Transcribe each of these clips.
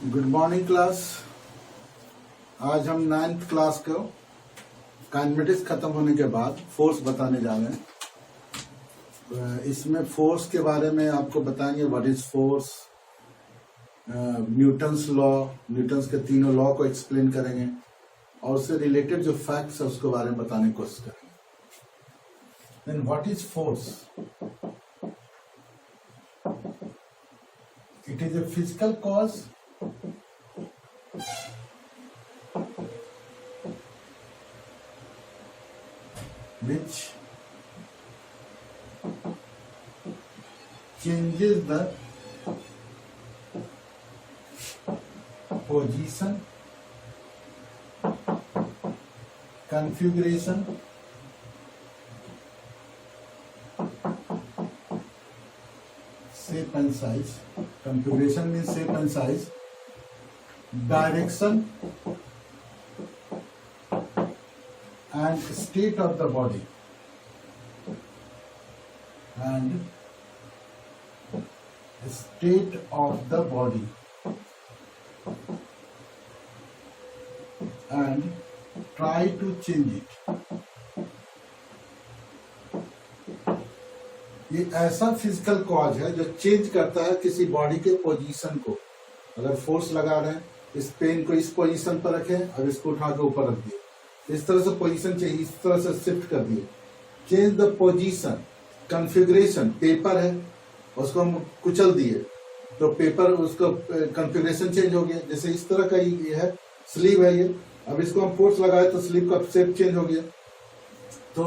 Good morning class. आज हम 9th class को काइनेमेटिक्स खत्म होने के बाद फोर्स बताने जा रहे हैं। इसमें फोर्स के बारे में आपको बताएंगे what is force, Newton's law, Newton's के तीनों लॉ को एक्सप्लेन करेंगे और उससे रिलेटेड जो फैक्ट्स है उसके बारे में बताने की कोशिश करेंगे। Then what is force? It is a physical cause which changes the position, configuration, shape and size. Configuration means shape and size. Direction and state of the body, and state of the body, and try to change it. ये ऐसा physical cause है जो change करता है किसी body के position को। अगर फोर्स लगा रहे हैं, इस पेन को इस पोजीशन पर रखें और इसको उठा के ऊपर रख दिए, इस तरह से पोजीशन चाहिए, इस तरह से शिफ्ट कर दिए। Change the position, configuration, paper है उसको हम कुचल दिए तो पेपर उसका कॉन्फ़िगरेशन चेंज हो गया। जैसे इस तरह का ये है, स्लीव है ये, अब इसको हम फोर्स लगाए तो स्लीव का शेप चेंज हो गया। तो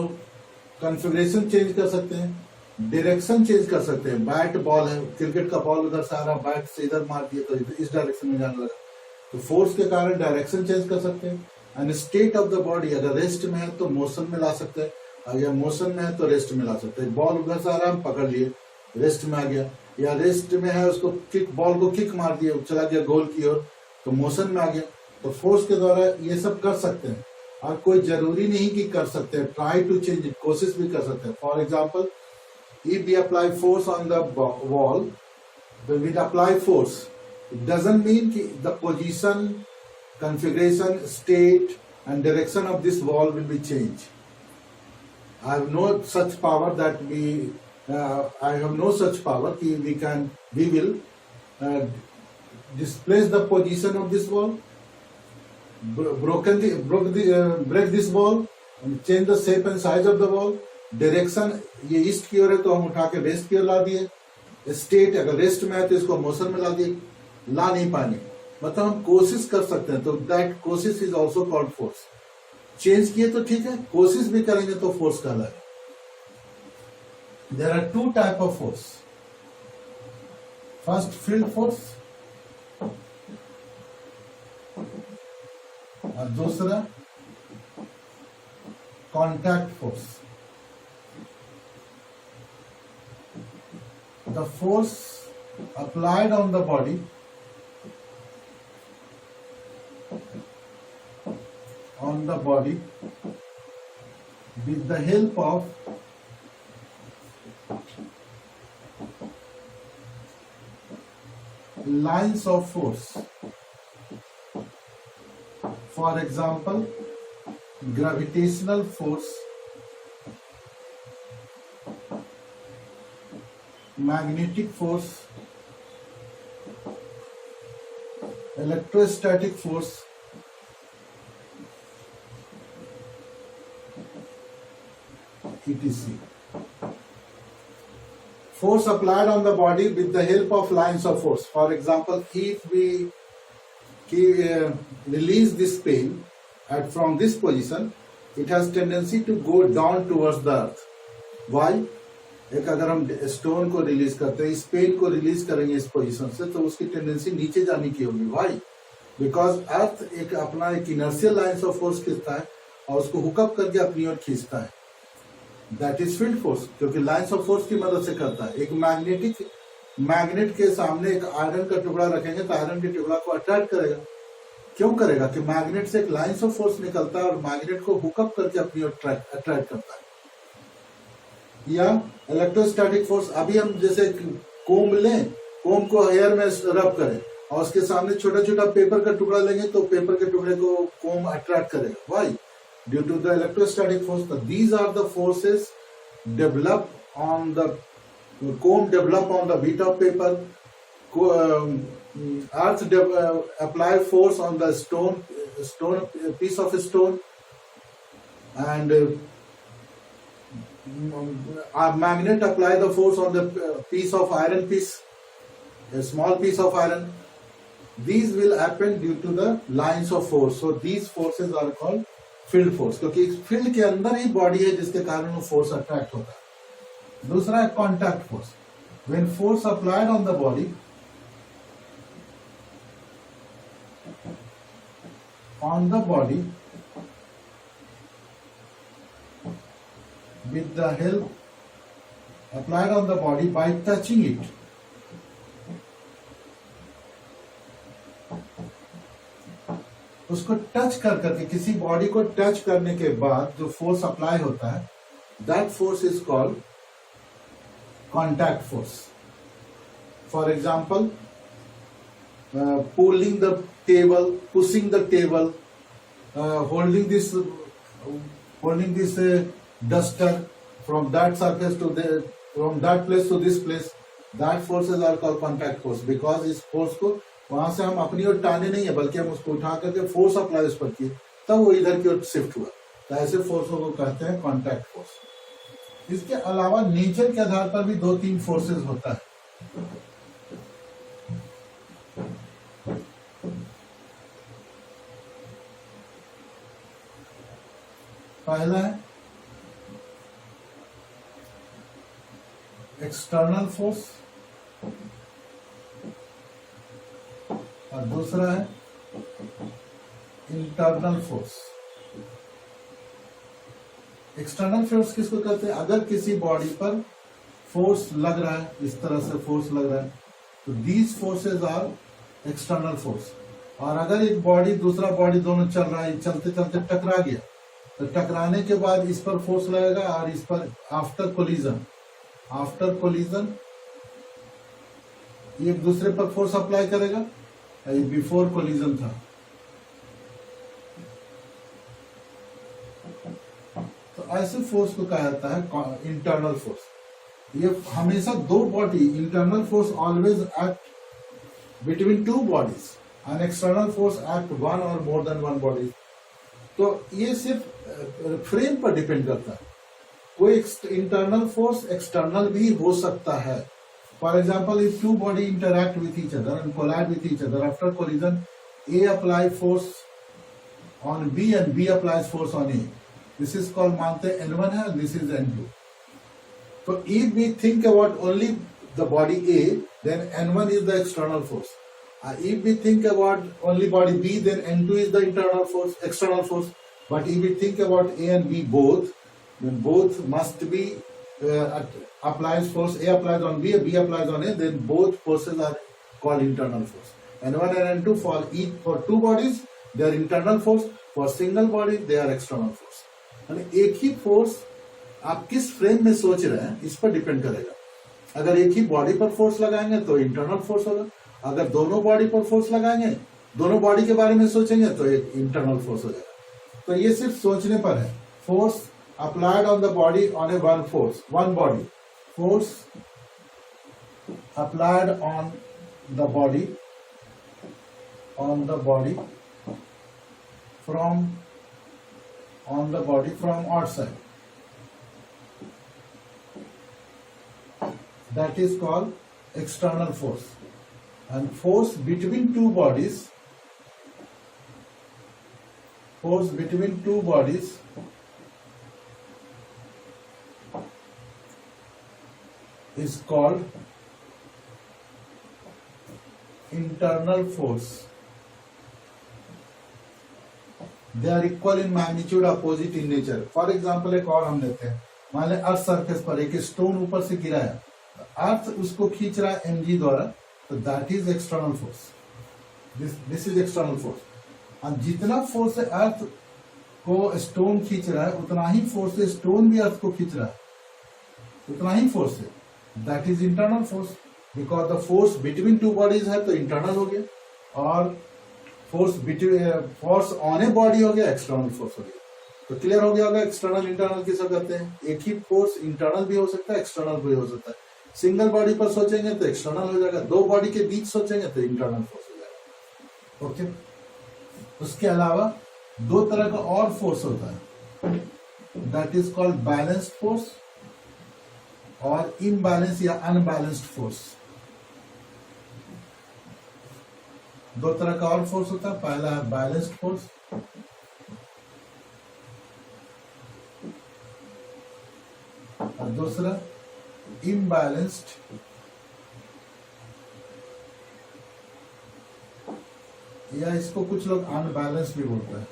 कॉन्फ़िगरेशन चेंज कर सकते हैं, डायरेक्शन चेंज कर सकते हैं। बैट बॉल है, क्रिकेट का बॉल उधर से आ रहा, बैट से इधर मार दिया तो इस डायरेक्शन में जाने लगा, तो फोर्स के कारण डायरेक्शन चेंज कर सकते हैं। And state of the body, अगर रेस्ट में है तो मोशन में ला सकते हैं, अगर मोशन में है तो रेस्ट में ला सकते हैं। बॉल उधर से आ रहा, हम पकड़ लिए, रेस्ट में आ गया, या रेस्ट में है उसको किक, बॉल को किक मार दिया, चला गया गोल की ओर, तो मोशन में आ गया। तो फोर्स के द्वारा ये सब कर सकते हैं, और कोई जरूरी नहीं कि कर सकते हैं, ट्राई टू चेंज इट, कोशिश भी कर सकते हैं। For example, if we apply force on the wall, when we apply force, it doesn't mean कि the position, configuration, state and direction of this wall will be changed. I have no such power that I have no such power कि we will displace the position of this wall, break this wall and change the shape and size of the wall. Direction, ये east की ओर है तो हम उठा के waste की ओर ला दिए। स्टेट, अगर वेस्ट में है तो इसको मोशन में ला दिए, ला नहीं पाएंगे, मतलब हम कोशिश कर सकते हैं, तो दैट कोशिश is also called force. Change किए तो ठीक है, कोशिश भी करेंगे तो फोर्स कहलाएगा। There are two type of force. First field force और दूसरा contact force. The force applied on the body with the help of lines of force. For example, gravitational force, magnetic force, electrostatic force, etc. Force applied on the body with the help of lines of force. For example, if we release this pen from this position, it has tendency to go down towards the earth. Why? एक अगर हम stone को release करते हैं, इस pen को release करेंगे इस पोजीशन से, तो उसकी टेंडेंसी नीचे जाने की होगी। व्हाई? बिकॉज अर्थ एक अपना एक इनर्शियल लाइंस ऑफ फोर्स खींचता है और उसको हुकअप करके अपनी ओर खींचता है। दैट इज फील्ड फोर्स, क्योंकि लाइंस ऑफ फोर्स की मदद से करता है। एक मैग्नेट के सामने एक आयरन का टुकड़ा रखेंगे तो आयरन के टुकड़ा को अट्रैक्ट करेगा। क्यों करेगा? कि मैग्नेट से एक लाइंस ऑफ फोर्स निकलता है और मैग्नेट को हुकअप करके अपनी ओर अट्रैक्ट करता है। या इलेक्ट्रोस्टैटिक फोर्स, अभी हम जैसे कोम लें, कोम को हेयर में रब करें और उसके सामने छोटा छोटा पेपर का टुकड़ा लेंगे तो पेपर के टुकड़े को कोम अट्रैक्ट करेगा। Why? Due to the electrostatic force. These are the forces develop on the comb, develop on the bit of paper. Earth apply force on the stone piece of stone, and a magnet apply the force on the piece of iron piece, a small piece of iron. These will happen due to the lines of force. So these forces are called field force, क्योंकि field के अंदर ही body है जिसके कारण वो force attract होता है। दूसरा है contact force. When force applied on the body with the help applied on the body by touching it, उसको टच कर करके, किसी बॉडी को टच करने के बाद जो फोर्स अप्लाई होता है, that force is called contact force. For example, pulling the table, pushing the table, holding this duster from that surface to from that place to this place. That forces are called contact force, because इस force को वहां से हम अपनी ओर टाने नहीं है, बल्कि हम उसको उठा करके फोर्स अप्लाई उस पर किए, तब वो इधर की ओर शिफ्ट हुआ। तो ऐसे फोर्सों को कहते हैं कॉन्टैक्ट फोर्स। इसके अलावा नेचर के आधार पर भी 2-3 फोर्सेस होता है। पहला है एक्सटर्नल फोर्स और दूसरा है इंटरनल फोर्स। एक्सटर्नल फोर्स किसको कहते हैं? अगर किसी बॉडी पर फोर्स लग रहा है, इस तरह से फोर्स लग रहा है, तो these forces are external force. और अगर एक बॉडी दूसरा बॉडी दोनों चल रहा है, चलते चलते टकरा गया, तो टकराने के बाद इस पर फोर्स लगेगा और इस पर आफ्टर कोलिजन एक दूसरे पर फोर्स अप्लाई करेगा। ये बिफोर कोलिजन था। तो ऐसे फोर्स को कहा जाता है इंटरनल फोर्स। ये हमेशा दो body, internal force always act between two bodies and external force act one और मोर देन वन बॉडी। तो ये सिर्फ फ्रेम पर डिपेंड करता है। कोई इंटरनल फोर्स एक्सटर्नल भी हो सकता है। For example, if two body interact with each other and collide with each other, after collision A apply force on B and B applies force on A. This is called, मानते N1 है, this is N2. So if we think about only the body A, then N1 is the external force. If we think about only body B, then N2 is the external force. But if we think about A and B both, then both must be applies force. A applies on B, B applies on A, then both forces are called internal force. N1 and N2 for two bodies, they are internal force. For single body, they are external force. एक ही force आप किस frame में सोच रहे हैं, इस पर depend करेगा। अगर एक ही बॉडी पर फोर्स लगाएंगे तो इंटरनल फोर्स होगा। अगर दोनों बॉडी पर फोर्स लगाएंगे, दोनों बॉडी के बारे में सोचेंगे, तो एक इंटरनल फोर्स हो जाएगा। तो ये सिर्फ सोचने पर है। Force applied on the body on A one body, force applied on the body from outside, that is called external force. And force between two bodies is called internal force. They are equal in magnitude, opposite in nature. For example, एक और हम लेते हैं, मान लें earth surface पर एक stone ऊपर से गिरा है, अर्थ उसको खींच रहा है mg द्वारा, तो that is external force. This is external force. और जितना फोर्स से अर्थ को स्टोन खींच रहा है, उतना ही फोर्स से स्टोन भी अर्थ को खींच रहा है, उतना ही फोर्स है, that is internal force. Because the force between two bodies है, तो इंटरनल हो गया। और फोर्स ऑन ए बॉडी हो गया, एक्सटर्नल फोर्स हो गया। तो क्लियर हो गया होगा एक्सटर्नल इंटरनल किसे कहते हैं। एक ही फोर्स इंटरनल भी हो सकता है, एक्सटर्नल भी हो सकता है। सिंगल बॉडी पर सोचेंगे तो एक्सटर्नल हो जाएगा, दो बॉडी के बीच सोचेंगे तो इंटरनल फोर्स हो जाएगा। ओके। उसके अलावा दो तरह का और फोर्स होता है, that is called balanced force और इम्बैलेंस या अनबैलेंस्ड फोर्स। दो तरह का और फोर्स होता है, पहला है बैलेंस्ड फोर्स और दूसरा इम्बैलेंस्ड या इसको कुछ लोग अनबैलेंस भी बोलते हैं।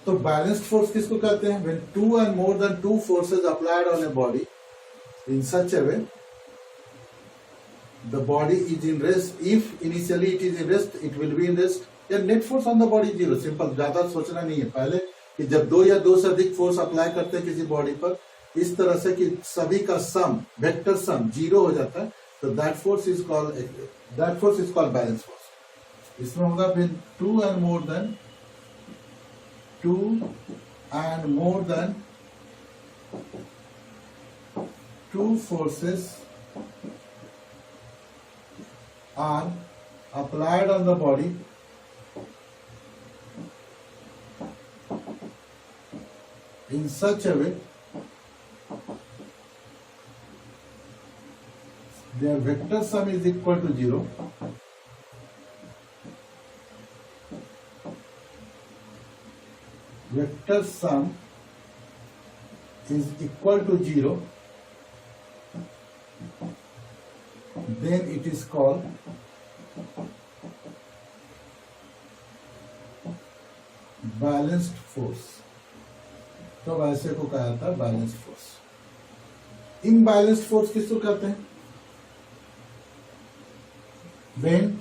तो बैलेंस्ड फोर्स किसको कहते हैं? When two and more than two forces applied on a body in such a way the body is in rest. If initially it is in rest, it will be in rest. या net force on the body zero. Simple, ज्यादा सोचना नहीं है पहले कि जब दो या दो से अधिक फोर्स अप्लाई करते हैं किसी बॉडी पर इस तरह से कि सभी का सम, वेक्टर सम जीरो हो जाता है, तो that force is called balance force. इसमें होगा when two and more than two forces are applied on the body in such a way their vector sum is equal to 0, vector sum is equal to 0, then it is called balanced force. तो वैसे को कहा जाता है balanced force. Imbalanced force किसको कहते हैं? When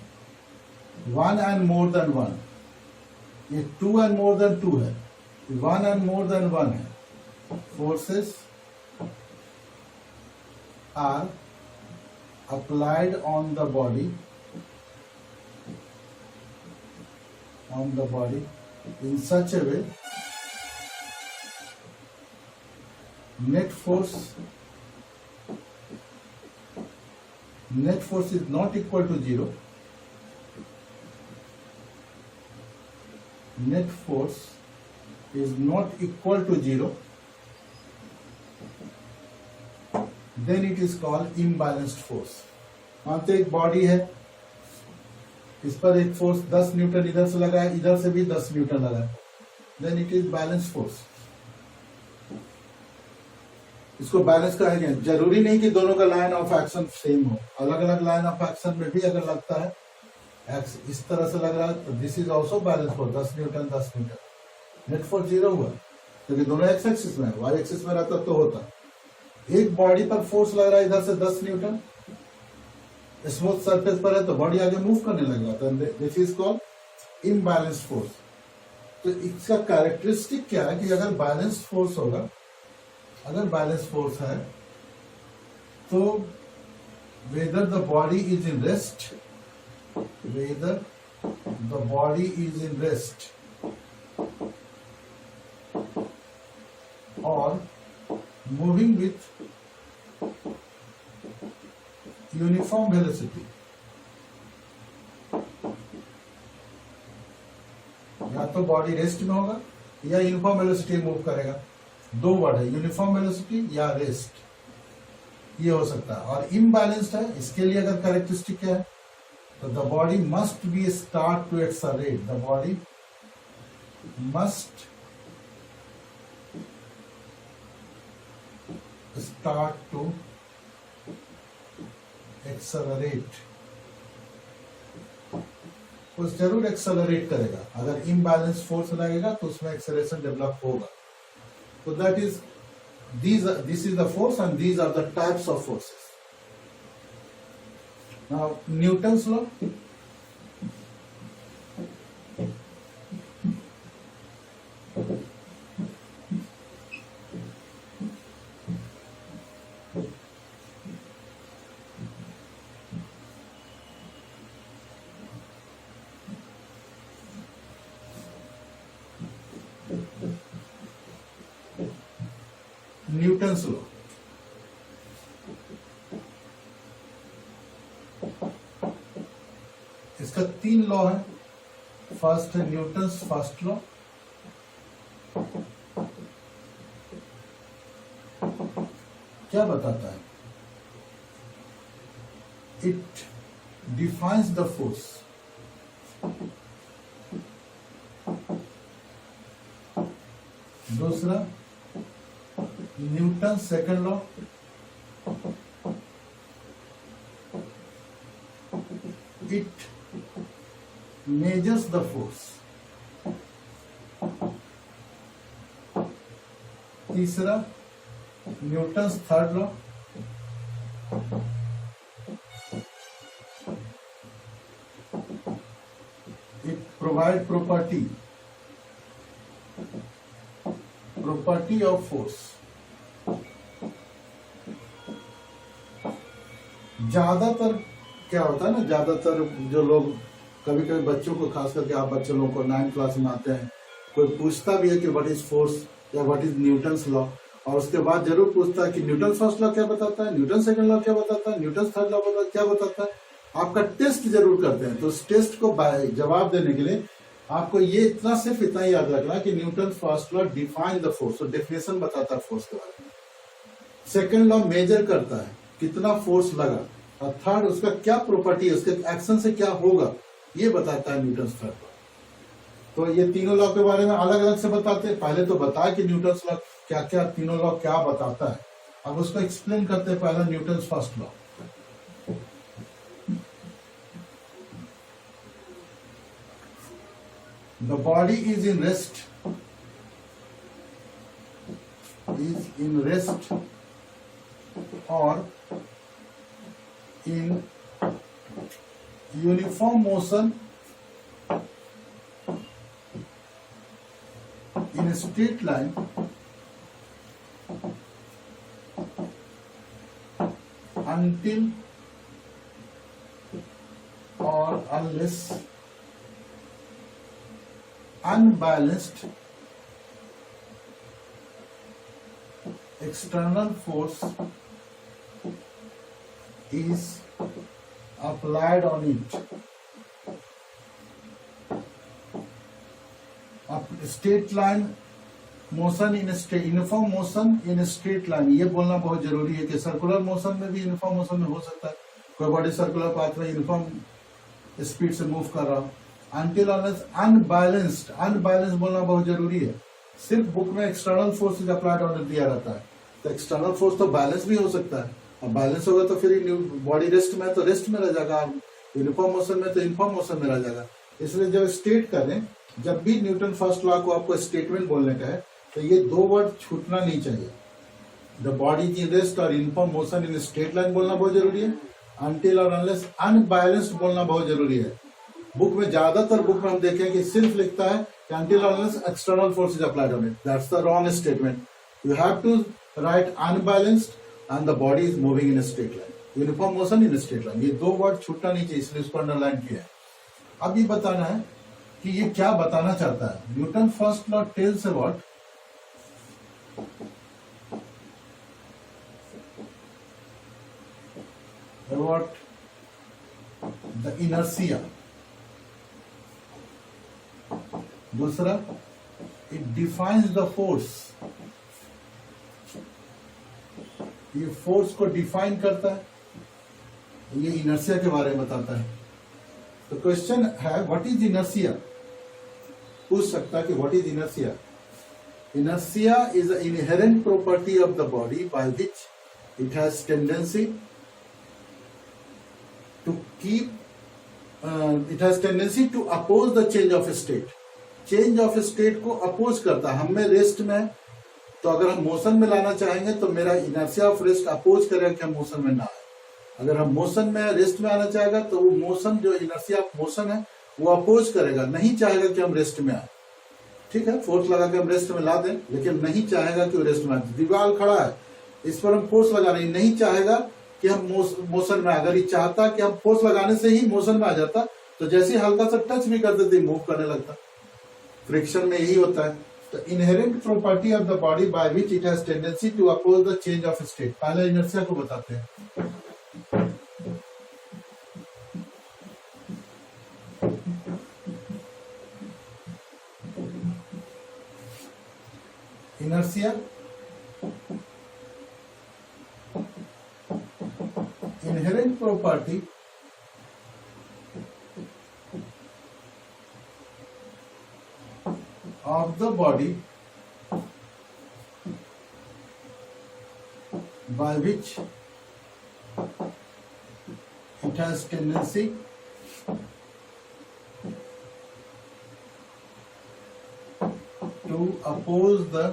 one and more than one, ये two and more than two है, one and more than one है, forces are applied on the body in such a way net force is not equal to 0, net force is not equal to 0, then it is called imbalanced force। मानते एक body है, इस पर एक force 10 Newton इधर से लगा है, इधर से भी 10 न्यूटन लगा है, then it is balance force. इसको बैलेंस कहा गया। जरूरी नहीं कि दोनों का लाइन ऑफ एक्शन सेम हो, अलग अलग लाइन ऑफ एक्शन में भी अगर लगता है इस तरह से लग रहा है तो this is also balance force, 10 Newton 10 Newton. Net force 0 हुआ क्योंकि दोनों एक्स एक्सिस में है, वाई एक्सिस में रहता तो होता। एक बॉडी पर फोर्स लग रहा है इधर से 10 न्यूटन, स्मूथ सरफेस पर है तो बॉडी आगे मूव करने लग जाता है, this is called imbalanced force. तो इसका कैरेक्टरिस्टिक क्या है कि अगर बैलेंस्ड फोर्स होगा, अगर बैलेंस फोर्स है तो whether the body is in rest, और मूविंग विथ यूनिफॉर्म वेलोसिटी, या तो बॉडी रेस्ट में होगा या यूनिफॉर्म वेलोसिटी मूव करेगा। दो वर्ड है, यूनिफॉर्म वेलोसिटी या रेस्ट, ये हो सकता है। और इम्बैलेंस्ड है, इसके लिए अगर कैरेक्टरिस्टिक क्या है तो the body must be start to accelerate, the body must start to accelerate, वो जरूर एक्सेलरेट करेगा। अगर इम्बैलेंस फोर्स लगेगा तो उसमें एक्सेलरेशन डेवलप होगा। तो that is this is the force and these are the types of forces. Now Newton's law, Newton's law. इसका 3 लॉ है। फर्स्ट है न्यूटन्स फर्स्ट लॉ, क्या बताता है? It defines the force. दूसरा Newton second law, it measures the force. तीसरा Newton's third law, it provide property of force। ज्यादातर क्या होता है ना, ज्यादातर जो लोग कभी कभी बच्चों को, खास करके आप बच्चे लोगों को 9th क्लास में आते हैं, कोई पूछता भी है कि व्हाट इज फोर्स या व्हाट इज न्यूटन्स लॉ, और उसके बाद जरूर पूछता है कि न्यूटन फर्स्ट लॉ क्या बताता है, न्यूटन सेकंड लॉ क्या बताता है, न्यूटन थर्ड लॉ क्या बताता है। आपका टेस्ट जरूर करते हैं, तो उस टेस्ट को जवाब देने के लिए आपको ये सिर्फ इतना ही याद रखना कि Newton first law define the force, तो डेफिनेशन बताता है फोर्स के बारे में। सेकंड लॉ मेजर करता है कितना फोर्स लगा, और थर्ड उसका क्या प्रॉपर्टी है, उसके एक्शन से क्या होगा, ये बताता है न्यूटन थर्ड लॉ। तो ये तीनों लॉ के बारे में अलग अलग से बताते हैं। पहले तो बताया कि न्यूटन लॉ क्या क्या, तीनों लॉ क्या बताता है, अब उसको एक्सप्लेन करते हैं। पहला Newton first law. The body is in rest, or in uniform motion in a straight line until or unless unbalanced external force is applied on it। Straight line motion in uniform motion in straight line, ये बोलना बहुत जरूरी है कि circular motion में भी uniform motion में हो सकता है, कोई बॉडी सर्कुलर पाथ में यूनिफॉर्म स्पीड से मूव कर रहा हो। Until unless unbalanced, unbalanced बोलना बहुत जरूरी है। सिर्फ बुक में external force is applied on it दिया रहता है, तो एक्सटर्नल फोर्स तो बैलेंस भी हो सकता है, और बैलेंस होगा तो फिर बॉडी रेस्ट में है तो रेस्ट में रह जाएगा, यूनिफॉर्म मोशन में तो यूनिफॉर्म मोशन में रह जाएगा। इसलिए जब स्टेट करें, जब भी न्यूटन फर्स्ट लॉ को आपको स्टेटमेंट बोलने का है, तो ये 2 वर्ड छूटना नहीं चाहिए। The body is in rest और uniform motion in straight line बोलना बहुत जरूरी है। अनटिल और अनलेस अनबैलेंस्ड बोलना बहुत जरूरी है। बुक में ज्यादातर बुक में हम देखें कि सिर्फ लिखता है until unless external force is applied on it. That's the wrong statement. You have to write unbalanced and the body is moving in a straight line. Uniform motion in a straight line. ये 2 word छूटना नहीं चाहिए, इसलिए उसको underline किया है। अब ये बताना है कि ये क्या बताना चाहता है। Newton first law tells about the inertia. दूसरा, इट डिफाइंस द फोर्स, ये फोर्स को डिफाइन करता है, ये इनर्शिया के बारे में बताता है। तो क्वेश्चन है व्हाट इज इनर्शिया, पूछ सकता है कि what is inertia. Inertia is a inherent property of the body by which it has tendency to keep it has tendency to oppose the change of state. Change of state को oppose करता है। हमें rest में, तो अगर हम motion में लाना चाहेंगे तो मेरा इनर्शिया ऑफ रेस्ट अपोज करेगा कि हम मोशन में ना आए। अगर हम मोशन में रेस्ट में आना चाहेगा तो वो मोशन, जो इनर्शिया ऑफ मोशन है, वो अपोज करेगा, नहीं चाहेगा कि हम रेस्ट में आए। ठीक है, फोर्स लगा के हम रेस्ट में ला दें, लेकिन नहीं चाहेगा कि वो रेस्ट में आए। दीवार खड़ा है, इस पर हम फोर्स लगा रहे, नहीं चाहेगा कि हम मोशन में। अगर ये चाहता कि हम फोर्स लगाने से ही मोशन में आ जाता, तो जैसे हल्का सा टच भी करते थे मूव करने लगता। फ्रिक्शन में यही होता है। The inherent property of the body by which it has tendency to oppose the change of state. पहले inertia को बताते हैं. Inertia, inherent property of the body by which it has tendency to oppose the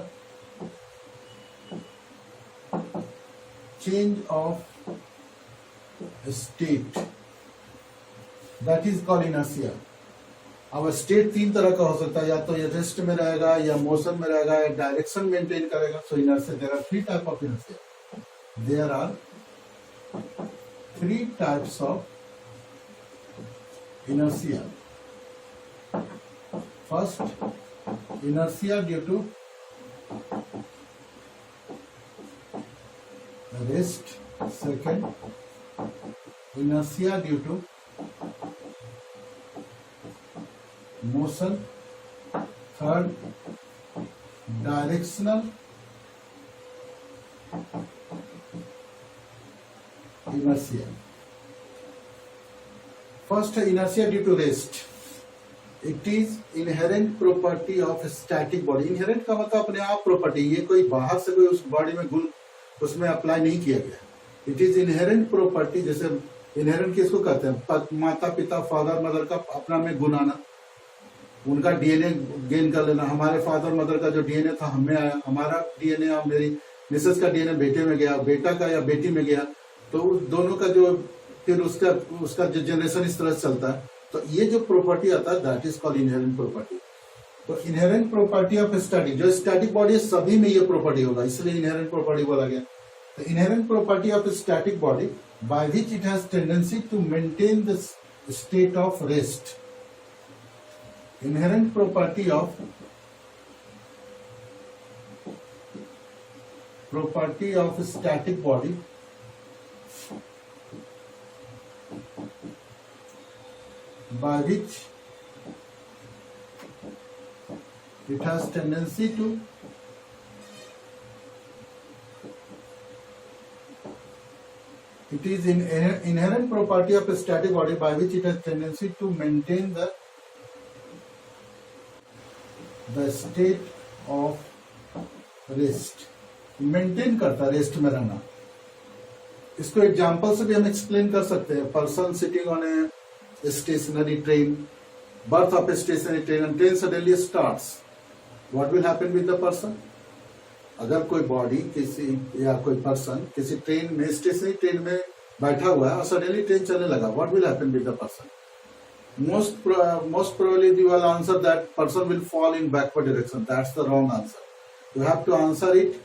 change of state, that is called inertia. अब state तीन तरह का हो सकता है, या तो ये रेस्ट में रहेगा, या मोशन में रहेगा, या डायरेक्शन मेंटेन करेगा. So inertia, there are three type of inertia. There are three types of inertia. First, inertia due to rest. Second, inertia due to motion. Third, directional inertia. First, inertia due to rest. It is inherent property of static body. Inherent का मतलब अपने आप property, ये कोई बाहर से कोई उस बॉडी में गुण उसमें अप्लाई नहीं किया गया. It is inherent property. जैसे इनहेरेंट किसको कहते हैं? माता पिता, फादर मदर का अपना में गुण आना, उनका डीएनए गेन कर लेना. हमारे फादर मदर का जो डीएनए था हमें आया, हमारा डीएनए और मेरी मिसेस का डीएनए बेटे में गया, बेटा का या बेटी में गया, तो उस दोनों का जो फिर उसका जो जनरेशन इस तरह से चलता है. तो ये जो प्रॉपर्टी आता है that is called inherent property. तो इनहेरेंट प्रॉपर्टी ऑफ स्टैटिक, जो स्टैटिक बॉडी है सभी में ये प्रॉपर्टी होगा, इसलिए इनहेरेंट प्रॉपर्टी बोला गया. The inherent property of a static body by which it has tendency to maintain the state of rest. Inherent property of a static body by which it has tendency to It is an inherent property of a static body by which it has tendency to maintain the state of rest. Maintain करता है rest में रहना. इसको example से भी हम explain कर सकते हैं. Person sitting on a stationary train, birth of a stationary train, and train suddenly starts. What will happen with the person? अगर कोई बॉडी किसी या कोई पर्सन किसी ट्रेन में, स्टेशनरी ट्रेन में बैठा हुआ है और सडनली ट्रेन चलने लगा, what will happen with the person? most probably you will answer that person will fall in backward direction. That's the wrong answer. You have to answer it.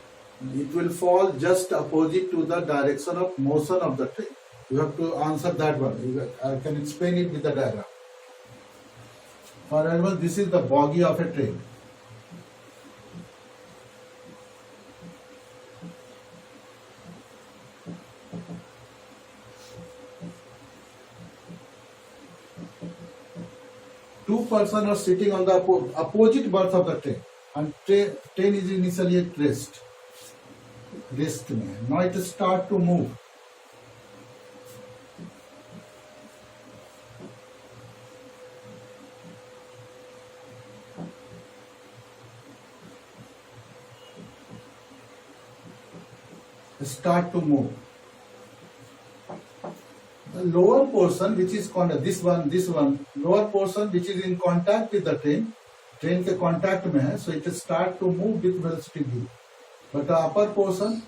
It will fall just opposite to the direction of motion of the train. You have to answer that one. I can explain it with the diagram. For example, this is the bogie of a train. Two persons are sitting on the opposite berth of the train, and train is initially at rest. Rest में. Now it start to move. Start to move. The lower portion, which is this one, lower portion which is in contact with the train के contact में है, so it start to move with velocity v. But the upper portion,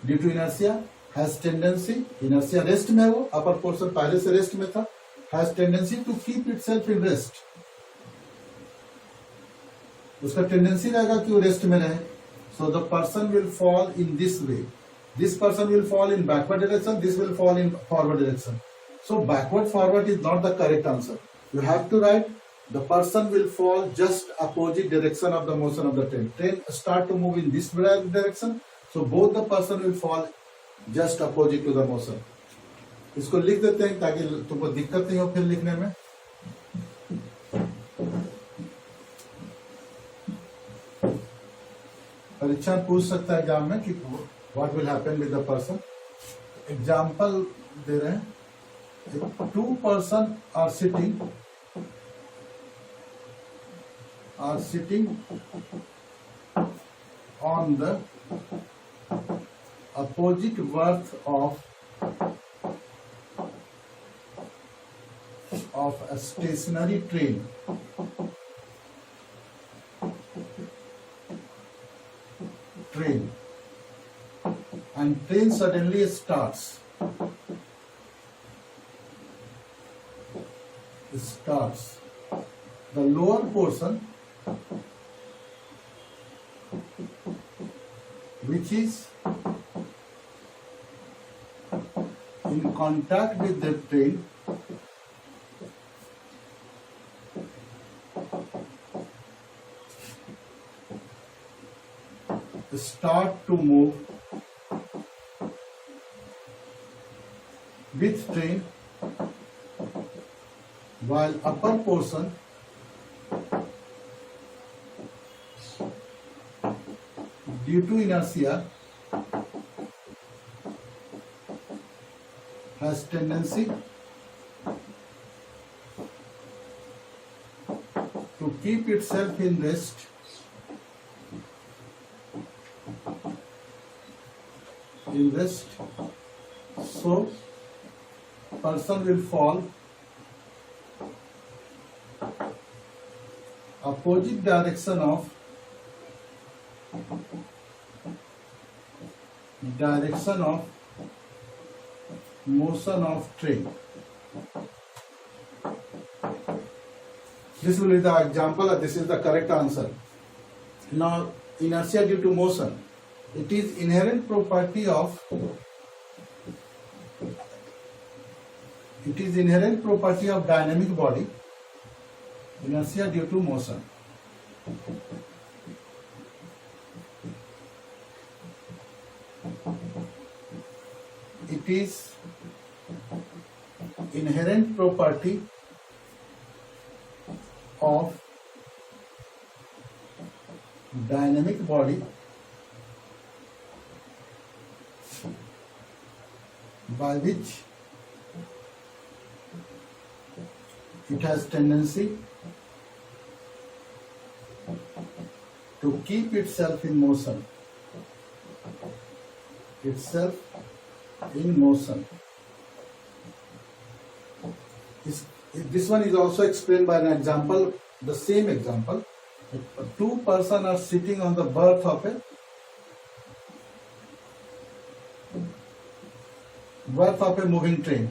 due to inertia, has tendency, inertia rest में है वो, upper portion पहले से rest में था, has tendency to keep itself in rest. उसका tendency रहेगा कि वो rest में रहे. So the person will fall in this way. This person will fall in backward direction, this will fall in forward direction. So backward forward is not the correct answer. You have to write the person will fall just opposite direction of the motion of the train. Train start to move in this direction, so both the person will fall just opposite to the motion. इसको लिख देते हैं ताकि तुमको दिक्कत नहीं हो फिर लिखने में. परीक्षा पूछ सकता है एग्जाम में कि what will happen with the person. Example दे रहे हैं. 2 person are sitting on the opposite berth of a stationary train. And train suddenly starts. The lower portion, which is in contact with the train, start to move with train, while upper portion due to inertia has tendency to keep itself in rest so person will fall opposite direction of motion of train. This will be the example, and this is the correct answer. Now, inertia due to motion. It is inherent property of dynamic body. Inertia due to motion. It is inherent property of dynamic body by which it has tendency to keep itself in motion. This one is also explained by an example, the same example. 2 persons are sitting on the berth of a moving train.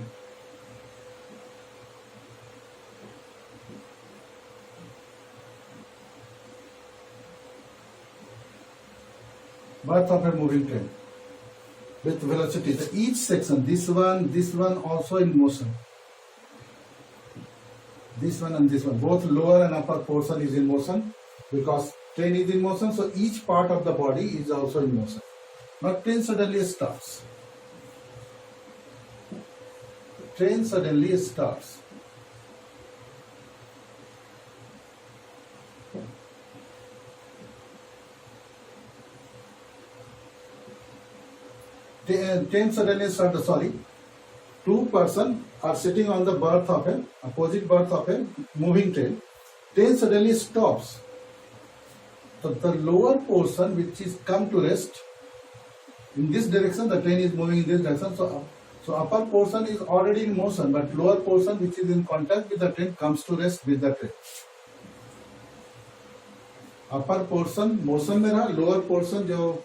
Berth of a moving train with velocity. So each section, this one also in motion. This one and this one, both lower and upper portion is in motion because train is in motion. So each part of the body is also in motion. Now train suddenly starts. Train suddenly starts. Train suddenly starts. Sorry, 2 persons are sitting on the berth of opposite berth of a moving train. Train suddenly stops. So the lower portion, which is come to rest in this direction, the train is moving in this direction. So upper portion is already in motion, but lower portion, which is in contact with the train, comes to rest with the train. Upper portion motion में रहा, lower portion जो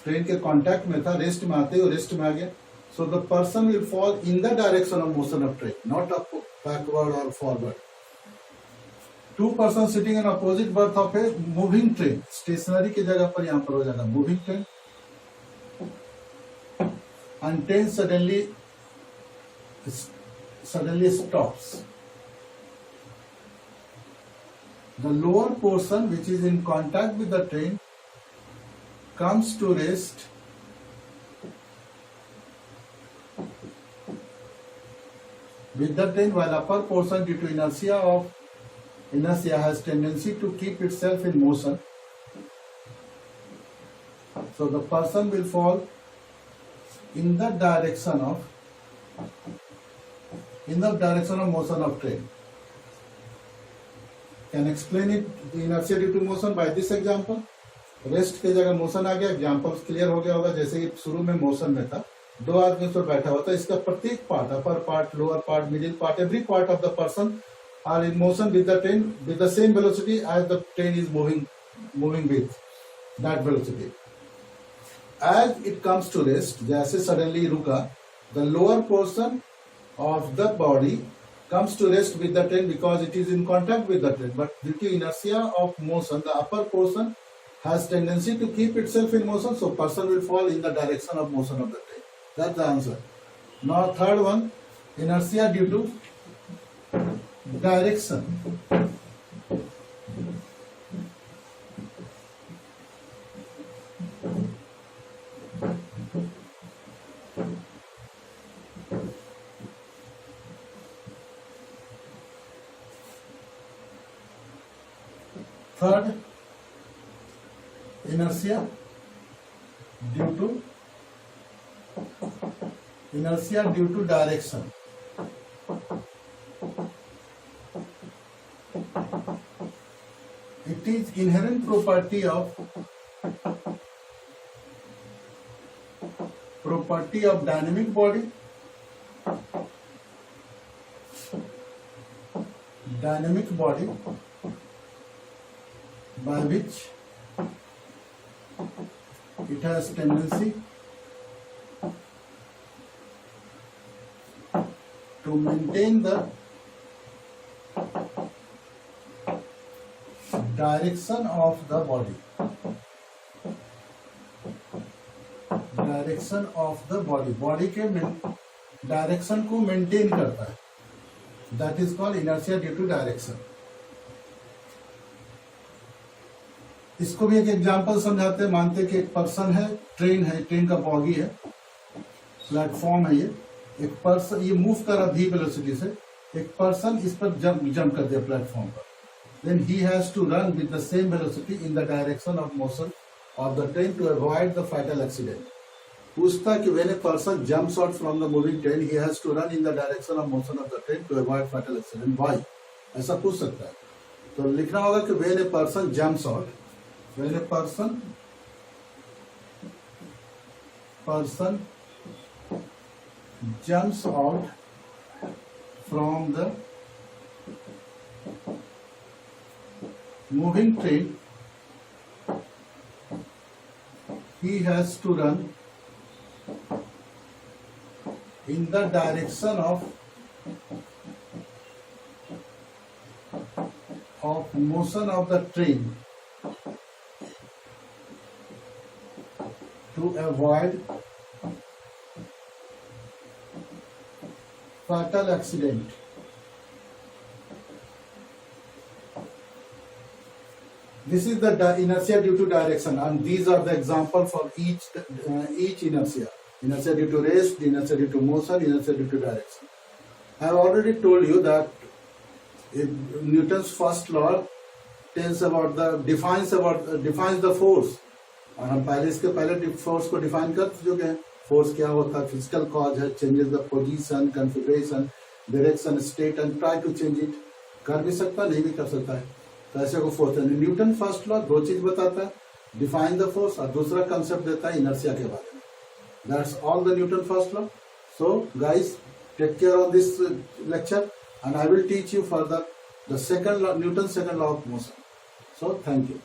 train के contact में था, rest में आते ही rest में आ गया. So the person will fall in the direction of motion of train, not up, backward or forward. 2 persons sitting in opposite berth of a moving train. Stationary की जगह पर यहाँ पर हो जाएगा moving train. And train suddenly stops. The lower portion which is in contact with the train comes to rest with the train, while upper portion due to inertia has tendency to keep itself in motion. So the person will fall in the direction of motion of train. Can explain it, the inertia due to motion, by this example. Rest की जगह motion आ गया, example clear हो गया होगा। जैसे कि शुरू में मोशन में था, दो आदमी उस पर बैठा हुआ था, इसका प्रत्येक part, upper part, lower part, middle part, every part of the person are in motion with the train with the same velocity as the train is moving with that velocity. As it comes to rest, जैसे suddenly रुका, the lower portion of the body comes to rest with the train because it is in contact with the train, but due to inertia of motion, the upper portion has tendency to keep itself in motion, so person will fall in the direction of motion of the train. That's the answer. Now third one, inertia due to direction. Third, inertia due to direction. It is inherent property of dynamic body, by which it has tendency to maintain the direction of the body. Body के direction को maintain करता है, that is called inertia due to direction. इसको भी एक example समझाते हैं। मानते हैं कि एक पर्सन है, ट्रेन का बॉगी है, प्लेटफॉर्म है, ये एक पर्सन ये मूव कर रहा भी वेलोसिटी से, एक पर्सन इस पर जंप कर दिया प्लेटफॉर्म पर, then he has to run with the same velocity in the direction of motion of the train to avoid the fatal accident. पूछता कि when a person jumps out from the moving train he has to run in the direction of motion of the train to avoid fatal accident, why, ऐसा पूछ सकता है। तो लिखना होगा कि when a person jumps out, when a person jumps out from the moving train, he has to run in the direction of motion of the train to avoid fatal accident. This is the inertia due to direction, and these are the example for each inertia. Inertia due to rest, inertia due to motion, inertia due to direction. I have already told you that Newton's first law defines the force. और हम इसके पहले force को define कर चुके हैं। Force क्या होता है? फिजिकल कॉज है, changes the position, configuration, direction, state and try to change it. कर भी सकता है, नहीं भी कर सकता है, तो ऐसे को फोर्स है। न्यूटन फर्स्ट लॉ दो चीज बताता है, डिफाइन द फोर्स, और दूसरा कंसेप्ट देता है इनर्शिया के बारे में। That's all the Newton first law. So guys, take care on this lecture and I will teach you further the Newton's second law of motion. So thank you.